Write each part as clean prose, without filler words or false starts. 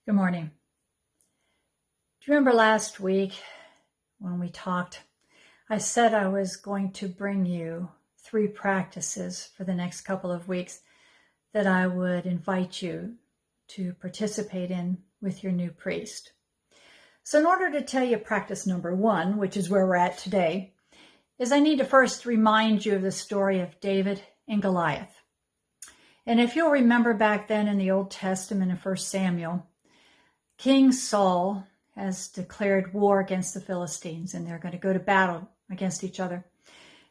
Good morning. Do you remember last week when we talked? I said I was going to bring you 3 practices for the next couple of weeks that I would invite you to participate in with your new priest. So in order to tell you practice number 1, which is where we're at today, is I need to first remind you of the story of David and Goliath. And if you'll remember back then in the Old Testament in 1 Samuel, King Saul has declared war against the Philistines, and they're going to go to battle against each other.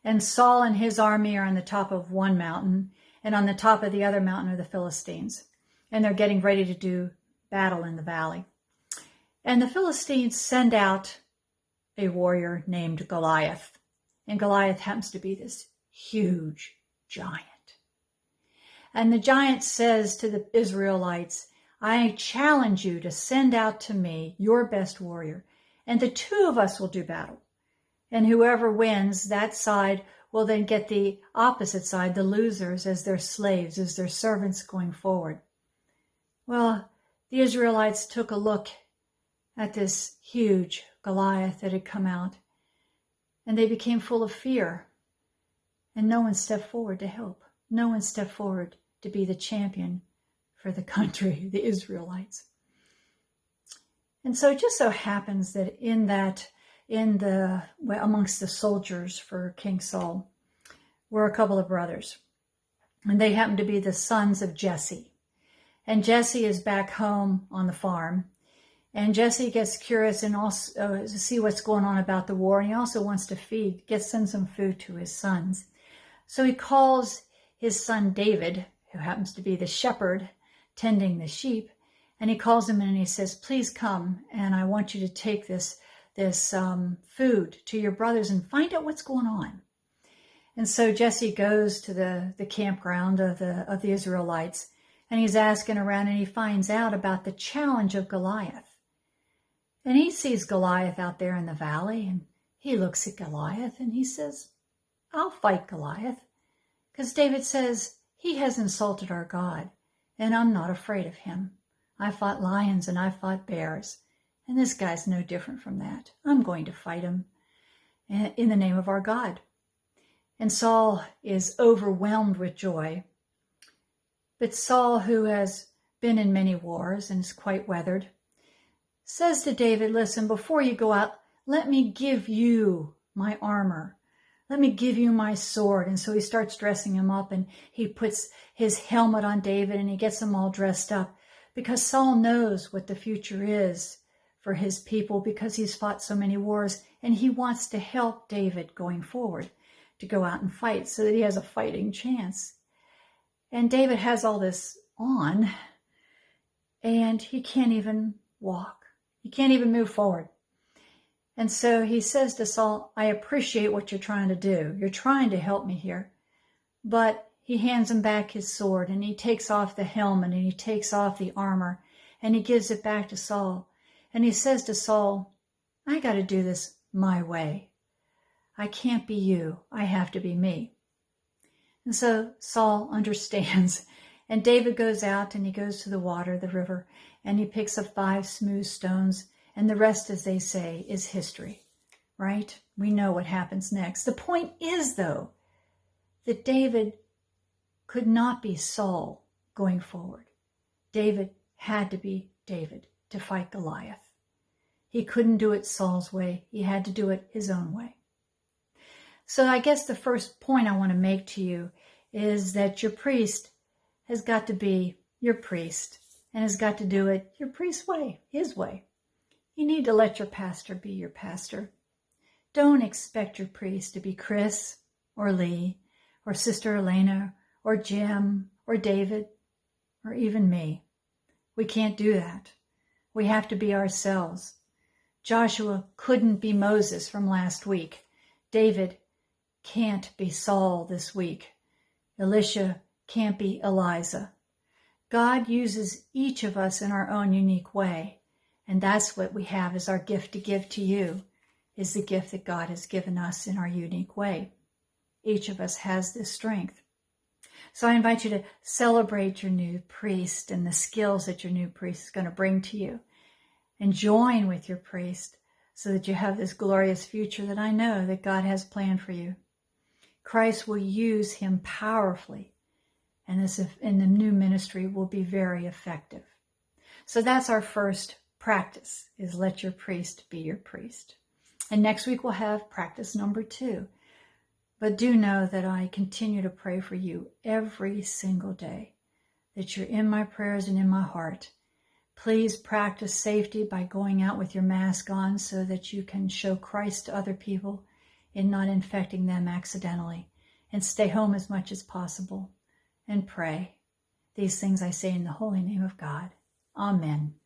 And Saul and his army are on the top of one mountain, and on the top of the other mountain are the Philistines. And they're getting ready to do battle in the valley. And the Philistines send out a warrior named Goliath. And Goliath happens to be this huge giant. And the giant says to the Israelites, I challenge you to send out to me your best warrior, and the 2 of us will do battle. And whoever wins, that side will then get the opposite side, the losers, as their slaves, as their servants going forward. Well, the Israelites took a look at this huge Goliath that had come out, and they became full of fear. And no one stepped forward to help. No one stepped forward to be the champion for the country, the Israelites. And so it just so happens that amongst the soldiers for King Saul were a couple of brothers. And they happen to be the sons of Jesse. And Jesse is back home on the farm. And Jesse gets curious and also to see what's going on about the war. And he also wants to send some food to his sons. So he calls his son David, who happens to be the shepherd tending the sheep, and he calls him in and he says, please come, and I want you to take this food to your brothers and find out what's going on. And so Jesse goes to the campground of the Israelites, and he's asking around, and he finds out about the challenge of Goliath. And he sees Goliath out there in the valley, and he looks at Goliath and he says, I'll fight Goliath, because David says he has insulted our God. And I'm not afraid of him. I fought lions and I fought bears. And this guy's no different from that. I'm going to fight him in the name of our God. And Saul is overwhelmed with joy. But Saul, who has been in many wars and is quite weathered, says to David, listen, before you go out, let me give you my armor. Let me give you my sword. And so he starts dressing him up, and he puts his helmet on David, and he gets them all dressed up, because Saul knows what the future is for his people, because he's fought so many wars, and he wants to help David going forward to go out and fight so that he has a fighting chance. And David has all this on, and he can't even walk. He can't even move forward. And so he says to Saul, I appreciate what you're trying to do. You're trying to help me here. But he hands him back his sword, and he takes off the helmet, and he takes off the armor, and he gives it back to Saul. And he says to Saul, I got to do this my way. I can't be you. I have to be me. And so Saul understands. And David goes out, and he goes to the water, the river, and he picks up 5 smooth stones. And the rest, as they say, is history, right? We know what happens next. The point is, though, that David could not be Saul going forward. David had to be David to fight Goliath. He couldn't do it Saul's way. He had to do it his own way. So I guess the first point I want to make to you is that your priest has got to be your priest and has got to do it your priest's way, his way. You need to let your pastor be your pastor. Don't expect your priest to be Chris or Lee or Sister Elena or Jim or David or even me. We can't do that. We have to be ourselves. Joshua couldn't be Moses from last week. David can't be Saul this week. Elisha can't be Eliza. God uses each of us in our own unique way. And that's what we have as our gift to give to you, is the gift that God has given us in our unique way. Each of us has this strength. So I invite you to celebrate your new priest and the skills that your new priest is going to bring to you, and join with your priest so that you have this glorious future that I know that God has planned for you. Christ will use him powerfully, and this in the new ministry will be very effective. So that's our first practice, is let your priest be your priest. And next week we'll have practice number 2. But do know that I continue to pray for you every single day, that you're in my prayers and in my heart. Please practice safety by going out with your mask on so that you can show Christ to other people and not infecting them accidentally. And stay home as much as possible and pray. These things I say in the holy name of God. Amen.